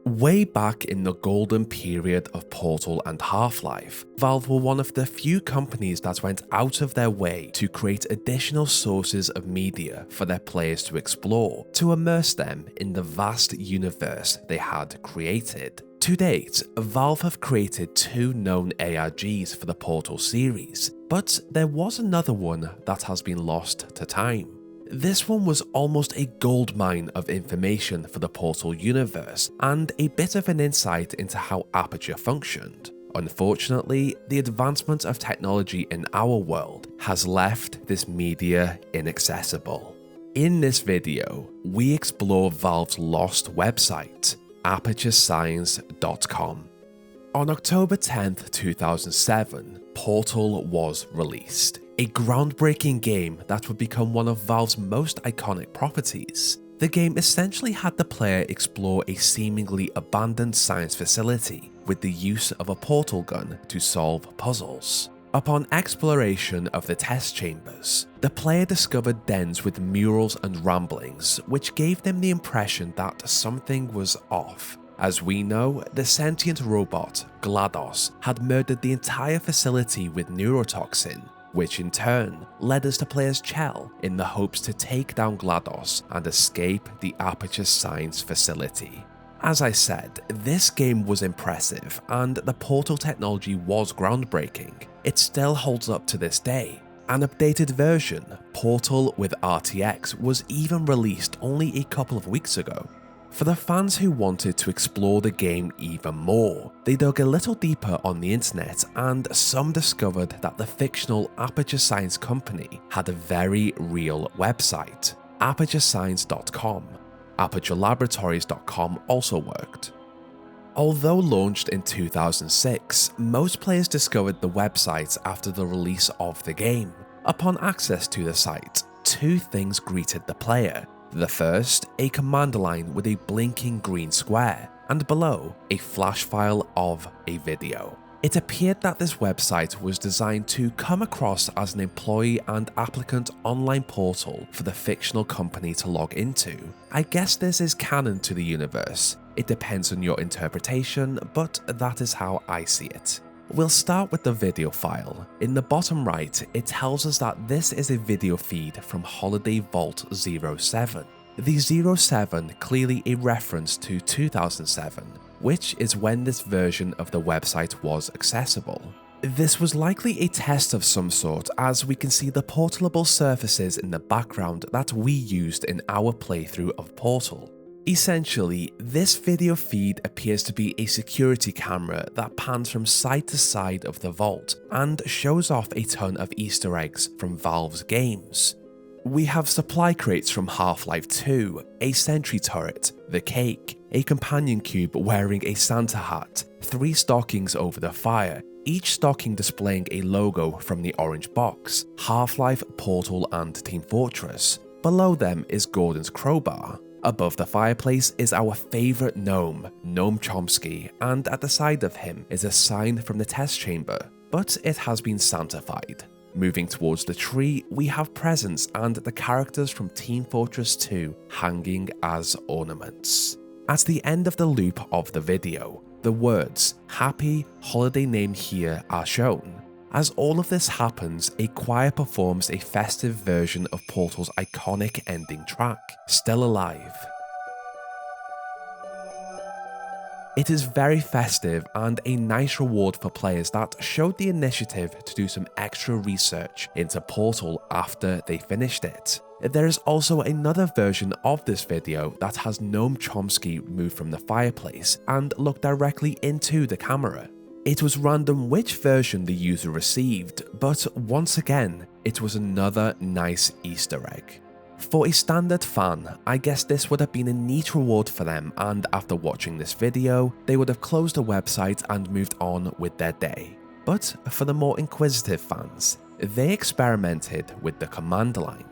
Way back in the golden period of Portal and Half-Life, Valve were one of the few companies that went out of their way to create additional sources of media for their players to explore, to immerse them in the vast universe they had created. To date, Valve have created 2 known ARGs for the Portal series, but there was another one that has been lost to time. This one was almost a goldmine of information for the Portal universe and a bit of an insight into how Aperture functioned. Unfortunately, the advancement of technology in our world has left this media inaccessible. In this video, we explore Valve's lost website, ApertureScience.com. On October 10th, 2007, Portal was released, a groundbreaking game that would become one of Valve's most iconic properties. The game essentially had the player explore a seemingly abandoned science facility with the use of a portal gun to solve puzzles. Upon exploration of the test chambers, the player discovered dens with murals and ramblings, which gave them the impression that something was off. As we know, the sentient robot, GLaDOS, had murdered the entire facility with neurotoxin, which in turn led us to play as Chell in the hopes to take down GLaDOS and escape the Aperture Science facility. As I said, this game was impressive and the Portal technology was groundbreaking. It still holds up to this day. An updated version, Portal with RTX, was even released only a couple of weeks ago. For the fans who wanted to explore the game even more, they dug a little deeper on the internet and some discovered that the fictional Aperture Science company had a very real website, ApertureScience.com. ApertureLaboratories.com also worked. Although launched in 2006, most players discovered the website after the release of the game. Upon access to the site, 2 things greeted the player. The first, a command line with a blinking green square, and below, a flash file of a video. It appeared that this website was designed to come across as an employee and applicant online portal for the fictional company to log into. I guess this is canon to the universe. It depends on your interpretation, but that is how I see it. We'll start with the video file. In the bottom right, it tells us that this is a video feed from Holiday Vault 07. The 07 clearly a reference to 2007, which is when this version of the website was accessible. This was likely a test of some sort, as we can see the portable surfaces in the background that we used in our playthrough of Portal. Essentially, this video feed appears to be a security camera that pans from side to side of the vault and shows off a ton of Easter eggs from Valve's games. We have supply crates from Half-Life 2, a sentry turret, the cake, a companion cube wearing a Santa hat, 3 stockings over the fire, each stocking displaying a logo from the orange box, Half-Life, Portal and Team Fortress. Below them is Gordon's crowbar. Above the fireplace is our favourite gnome, Gnome Chomsky, and at the side of him is a sign from the test chamber, but it has been Santified. Moving towards the tree, we have presents and the characters from Team Fortress 2 hanging as ornaments. At the end of the loop of the video, the words "Happy Holiday Name Here" are shown. As all of this happens, a choir performs a festive version of Portal's iconic ending track, Still Alive. It is very festive and a nice reward for players that showed the initiative to do some extra research into Portal after they finished it. There is also another version of this video that has Gnome Chomsky move from the fireplace and look directly into the camera. It was random which version the user received, but once again, it was another nice Easter egg. For a standard fan, I guess this would have been a neat reward for them, and after watching this video, they would have closed the website and moved on with their day. But for the more inquisitive fans, they experimented with the command line.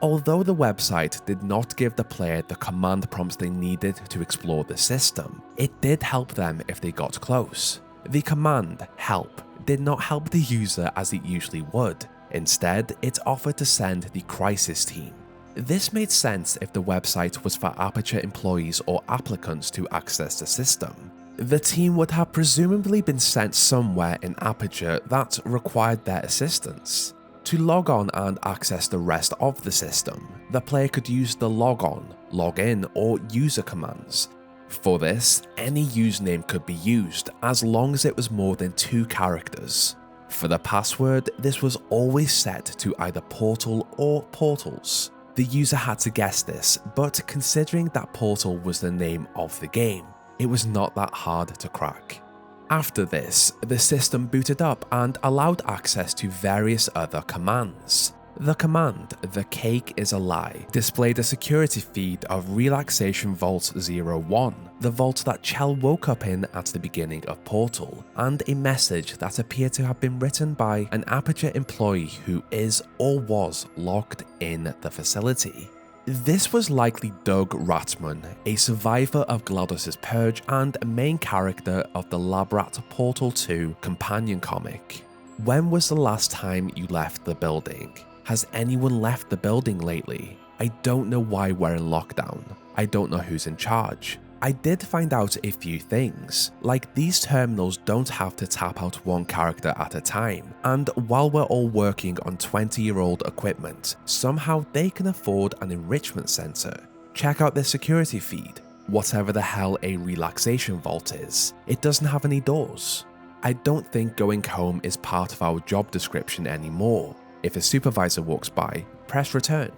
Although the website did not give the player the command prompts they needed to explore the system, it did help them if they got close. The command, help, did not help the user as it usually would. Instead, it offered to send the crisis team. This made sense if the website was for Aperture employees or applicants to access the system. The team would have presumably been sent somewhere in Aperture that required their assistance. To log on and access the rest of the system, the player could use the logon, login, or user commands. For this, any username could be used as long as it was more than 2 characters. For the password, this was always set to either portal or portals. The user had to guess this, but considering that Portal was the name of the game, it was not that hard to crack. After this, the system booted up and allowed access to various other commands. The command, "The cake is a lie," displayed a security feed of Relaxation Vault 01, the vault that Chell woke up in at the beginning of Portal, and a message that appeared to have been written by an Aperture employee who is or was locked in the facility. This was likely Doug Ratman, a survivor of GLaDOS's Purge and a main character of the Labrat Portal 2 companion comic. When was the last time you left the building? Has anyone left the building lately? I don't know why we're in lockdown. I don't know who's in charge. I did find out a few things, like these terminals don't have to tap out one character at a time, and while we're all working on 20-year-old equipment, somehow they can afford an enrichment center. Check out this security feed. Whatever the hell a relaxation vault is, it doesn't have any doors. I don't think going home is part of our job description anymore. If a supervisor walks by, press return.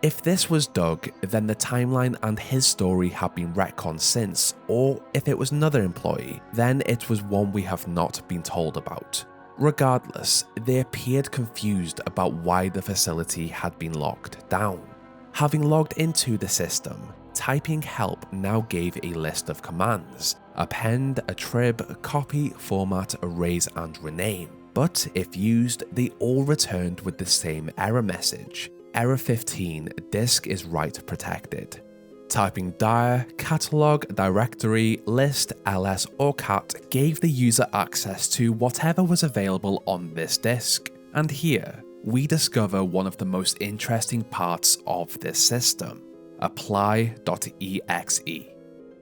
If this was Doug, then the timeline and his story have been retconned since, or if it was another employee, then it was one we have not been told about. Regardless, they appeared confused about why the facility had been locked down. Having logged into the system, typing help now gave a list of commands: append, attrib, copy, format, erase, and rename. But if used, they all returned with the same error message. Error 15, disk is write protected. Typing dir, catalog, directory, list, ls, or cat gave the user access to whatever was available on this disk. And here, we discover one of the most interesting parts of this system: apply.exe.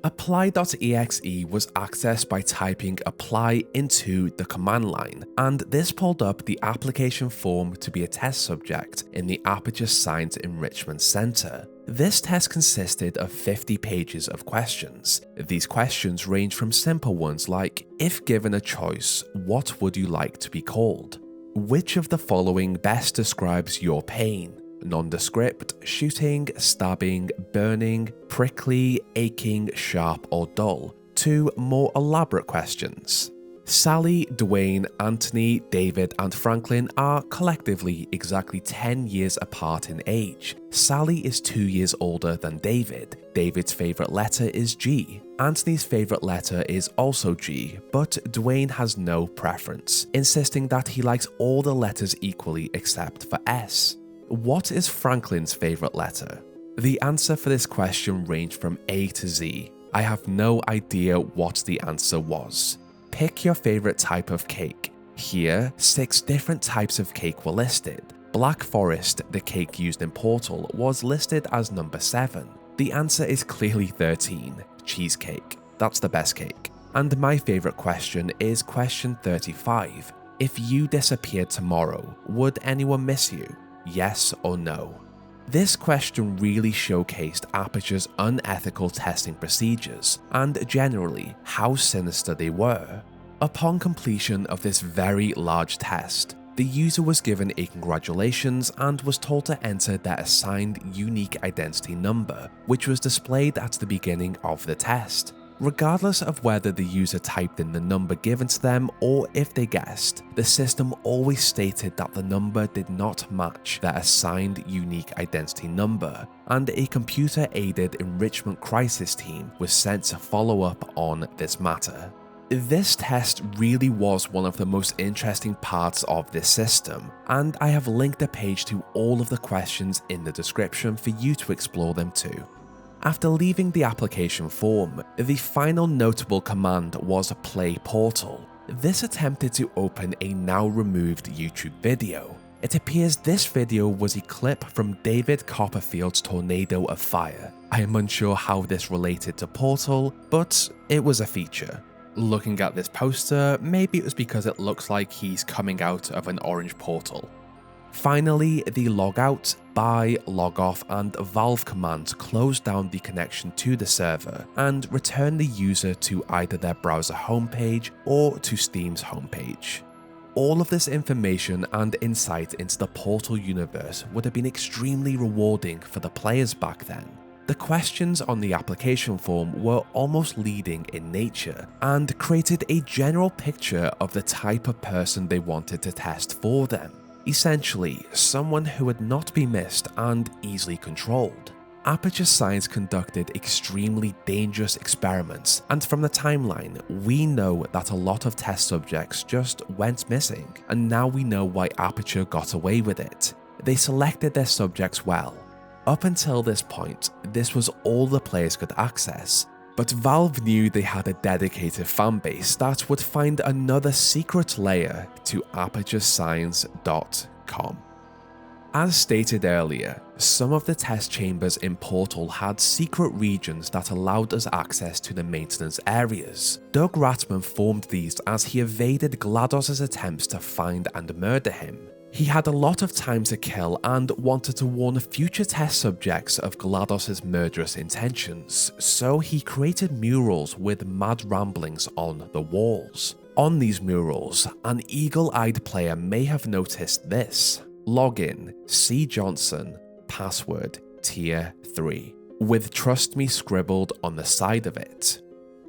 Apply.exe was accessed by typing apply into the command line, and this pulled up the application form to be a test subject in the Aperture Science Enrichment Center. This test consisted of 50 pages of questions. These questions range from simple ones like, if given a choice, what would you like to be called? Which of the following best describes your pain? Nondescript, shooting, stabbing, burning, prickly, aching, sharp, or dull, to more elaborate questions. Sally, Dwayne, Anthony, David, and Franklin are collectively exactly 10 years apart in age. Sally is 2 years older than David. David's favourite letter is G. Anthony's favourite letter is also G, but Dwayne has no preference, insisting that he likes all the letters equally except for S. What is Franklin's favourite letter? The answer for this question ranged from A to Z. I have no idea what the answer was. Pick your favourite type of cake. Here, 6 different types of cake were listed. Black Forest, the cake used in Portal, was listed as number 7. The answer is clearly 13, cheesecake. That's the best cake. And my favourite question is question 35. If you disappeared tomorrow, would anyone miss you? Yes or no? This question really showcased Aperture's unethical testing procedures and generally how sinister they were. Upon completion of this very large test, the user was given a congratulations and was told to enter their assigned unique identity number, which was displayed at the beginning of the test. Regardless of whether the user typed in the number given to them or if they guessed, the system always stated that the number did not match their assigned unique identity number, and a computer-aided enrichment crisis team was sent to follow up on this matter. This test really was one of the most interesting parts of this system, and I have linked a page to all of the questions in the description for you to explore them too. After leaving the application form, the final notable command was play Portal. This attempted to open a now removed YouTube video. It appears this video was a clip from David Copperfield's Tornado of Fire. I am unsure how this related to Portal, but it was a feature. Looking at this poster, maybe it was because it looks like he's coming out of an orange portal. Finally, the logout, buy, logoff, and Valve commands close down the connection to the server and return the user to either their browser homepage or to Steam's homepage. All of this information and insight into the Portal universe would have been extremely rewarding for the players back then. The questions on the application form were almost leading in nature and created a general picture of the type of person they wanted to test for them. Essentially, someone who would not be missed and easily controlled. Aperture Science conducted extremely dangerous experiments, and from the timeline, we know that a lot of test subjects just went missing, and now we know why Aperture got away with it. They selected their subjects well. Up until this point, this was all the players could access, but Valve knew they had a dedicated fanbase that would find another secret layer to ApertureScience.com. As stated earlier, some of the test chambers in Portal had secret regions that allowed us access to the maintenance areas. Doug Ratman formed these as he evaded GLaDOS's attempts to find and murder him. He had a lot of time to kill and wanted to warn future test subjects of GLaDOS's murderous intentions, so he created murals with mad ramblings on the walls. On these murals, an eagle-eyed player may have noticed this: login, CJohnson, password, tier 3, with trust me scribbled on the side of it.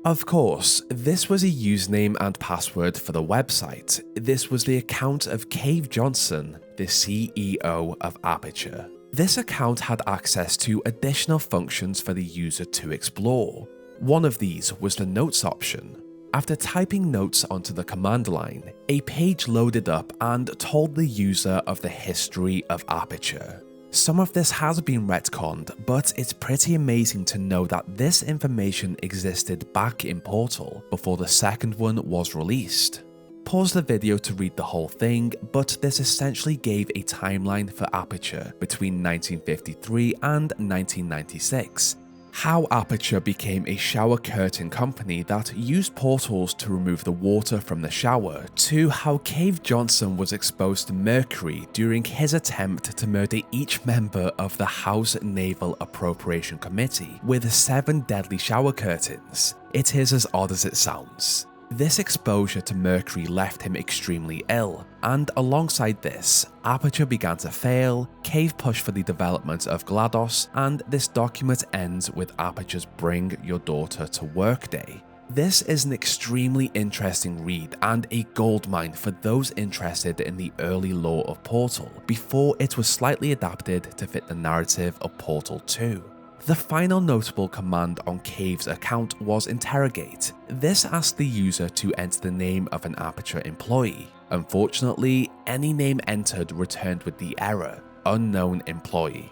Of course, this was a username and password for the website. This was the account of CJohnson, the CEO of Aperture. This account had access to additional functions for the user to explore. One of these was the notes option. After typing notes onto the command line, a page loaded up and told the user of the history of Aperture. Some of this has been retconned, but it's pretty amazing to know that this information existed back in Portal before the second one was released. Pause the video to read the whole thing, but this essentially gave a timeline for Aperture between 1953 and 1996. How Aperture became a shower curtain company that used portals to remove the water from the shower, to how CJohnson was exposed to mercury during his attempt to murder each member of the House Naval Appropriation Committee with 7 deadly shower curtains. It is as odd as it sounds. This exposure to mercury left him extremely ill, and alongside this, Aperture began to fail, Cave pushed for the development of GLaDOS, and this document ends with Aperture's Bring Your Daughter to Work Day. This is an extremely interesting read and a goldmine for those interested in the early lore of Portal, before it was slightly adapted to fit the narrative of Portal 2. The final notable command on Cave's account was interrogate. This asked the user to enter the name of an Aperture employee. Unfortunately, any name entered returned with the error, unknown employee.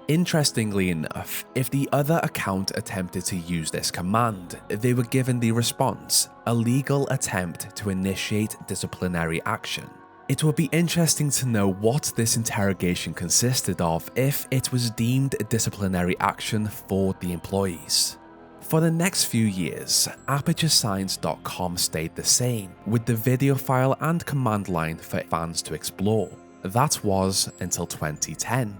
Interestingly enough, if the other account attempted to use this command, they were given the response, illegal attempt to initiate disciplinary action. It would be interesting to know what this interrogation consisted of if it was deemed disciplinary action for the employees. For the next few years, ApertureScience.com stayed the same, with the video file and command line for fans to explore. That was until 2010.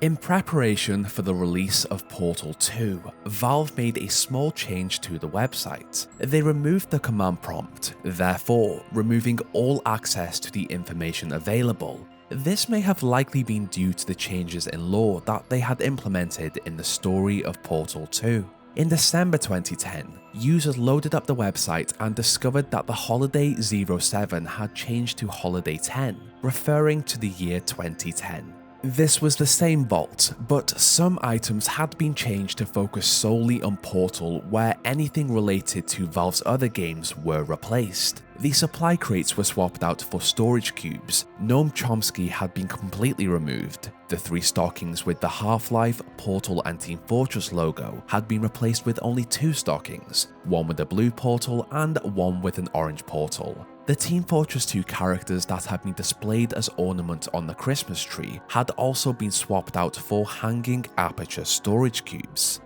In preparation for the release of Portal 2, Valve made a small change to the website. They removed the command prompt, therefore removing all access to the information available. This may have likely been due to the changes in lore that they had implemented in the story of Portal 2. In December 2010, users loaded up the website and discovered that the holiday 07 had changed to holiday 10, referring to the year 2010. This was the same vault, but some items had been changed to focus solely on Portal, where anything related to Valve's other games were replaced. The supply crates were swapped out for storage cubes, Noam Chomsky had been completely removed, the 3 stockings with the Half-Life, Portal and Team Fortress logo had been replaced with only 2 stockings, one with a blue portal and one with an orange portal. The Team Fortress 2 characters that had been displayed as ornament on the Christmas tree had also been swapped out for hanging Aperture storage cubes.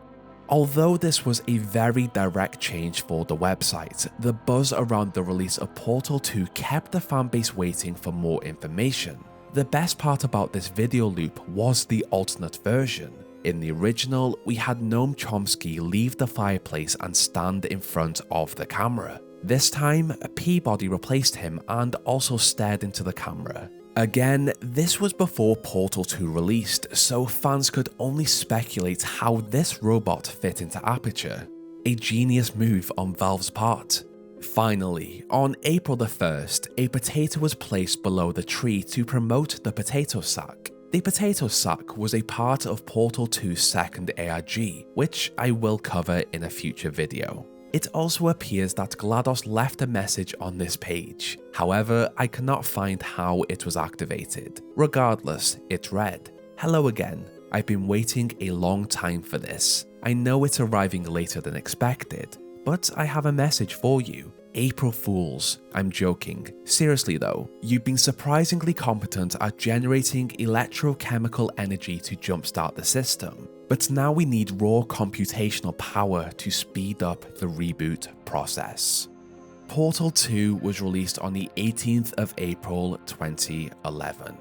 Although this was a very direct change for the website, the buzz around the release of Portal 2 kept the fanbase waiting for more information. The best part about this video loop was the alternate version. In the original, we had Noam Chomsky leave the fireplace and stand in front of the camera. This time, Peabody replaced him and also stared into the camera. Again, this was before Portal 2 released, so fans could only speculate how this robot fit into Aperture. A genius move on Valve's part. Finally, on April the 1st, a potato was placed below the tree to promote the potato sack. The potato sack was a part of Portal 2's second ARG, which I will cover in a future video. It also appears that GLaDOS left a message on this page, however, I cannot find how it was activated. Regardless, it read, "Hello again, I've been waiting a long time for this. I know it's arriving later than expected, but I have a message for you. April Fools, I'm joking. Seriously though, you've been surprisingly competent at generating electrochemical energy to jumpstart the system. But now we need raw computational power to speed up the reboot process." Portal 2 was released on the 18th of April 2011.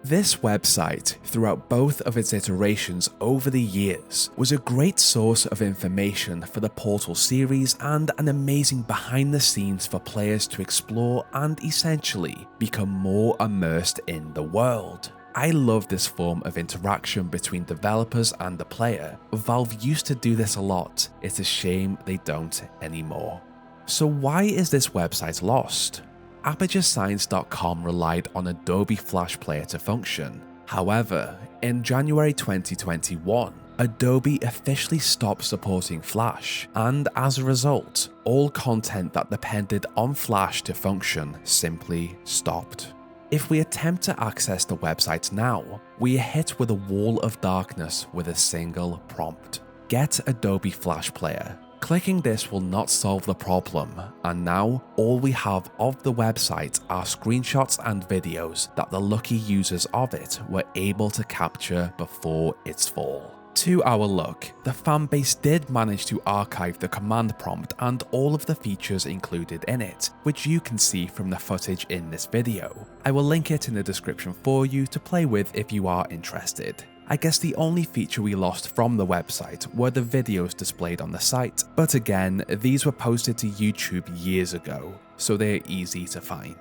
This website, throughout both of its iterations over the years, was a great source of information for the Portal series and an amazing behind the scenes for players to explore and essentially become more immersed in the world. I love this form of interaction between developers and the player. Valve used to do this a lot, it's a shame they don't anymore. So why is this website lost? ApertureScience.com relied on Adobe Flash Player to function. However, in January 2021, Adobe officially stopped supporting Flash, and as a result, all content that depended on Flash to function simply stopped. If we attempt to access the website now, we are hit with a wall of darkness with a single prompt: get Adobe Flash Player. Clicking this will not solve the problem, and now all we have of the website are screenshots and videos that the lucky users of it were able to capture before its fall. To our luck, the fanbase did manage to archive the command prompt and all of the features included in it, which you can see from the footage in this video. I will link it in the description for you to play with if you are interested. I guess the only feature we lost from the website were the videos displayed on the site, but again, these were posted to YouTube years ago, so they are easy to find.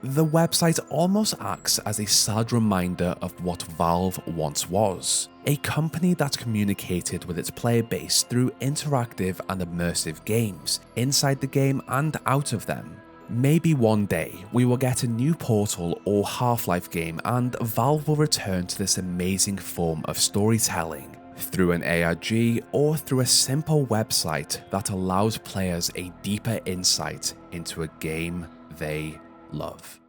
The website almost acts as a sad reminder of what Valve once was, a company that communicated with its player base through interactive and immersive games, inside the game and out of them. Maybe one day we will get a new Portal or Half-Life game and Valve will return to this amazing form of storytelling, through an ARG or through a simple website that allows players a deeper insight into a game they love.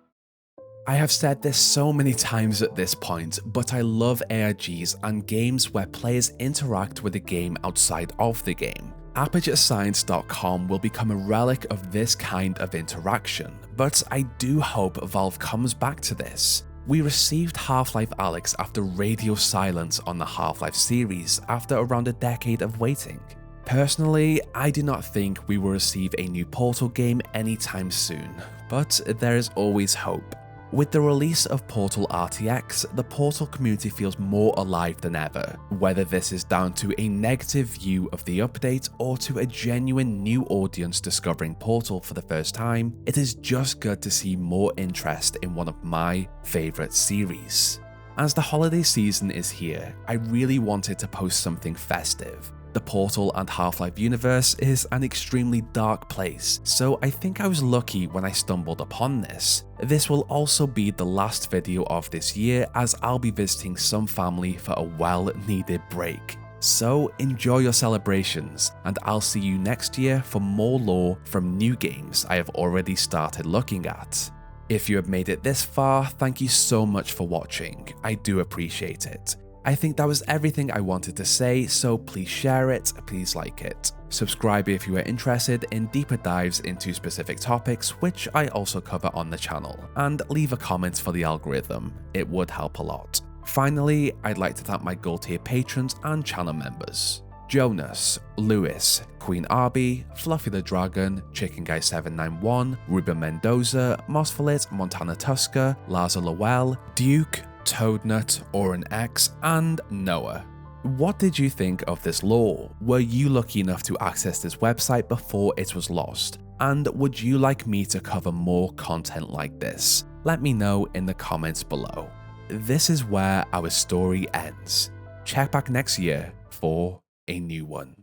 I have said this so many times at this point, but I love ARGs and games where players interact with the game outside of the game. ApertureScience.com will become a relic of this kind of interaction, but I do hope Valve comes back to this. We received Half-Life Alyx after radio silence on the Half-Life series after around a decade of waiting. Personally, I do not think we will receive a new Portal game anytime soon, but there is always hope. With the release of Portal RTX, the Portal community feels more alive than ever. Whether this is down to a negative view of the update or to a genuine new audience discovering Portal for the first time, it is just good to see more interest in one of my favourite series. As the holiday season is here, I really wanted to post something festive. The Portal and Half-Life universe is an extremely dark place, so I think I was lucky when I stumbled upon this. This will also be the last video of this year as I'll be visiting some family for a well-needed break. So enjoy your celebrations, and I'll see you next year for more lore from new games I have already started looking at. If you have made it this far, thank you so much for watching, I do appreciate it. I think that was everything I wanted to say, so please share it, please like it. Subscribe if you are interested in deeper dives into specific topics, which I also cover on the channel, and leave a comment for the algorithm, it would help a lot. Finally, I'd like to thank my gold tier patrons and channel members: Jonas, Lewis, Queen Arby, Fluffy the Dragon, Chicken Guy 791, Ruben Mendoza, Mosfelit, Montana Tusker, Laza Lowell, Duke, Toadnut, Oren X, and Noah. What did you think of this lore? Were you lucky enough to access this website before it was lost? And would you like me to cover more content like this? Let me know in the comments below. This is where our story ends. Check back next year for a new one.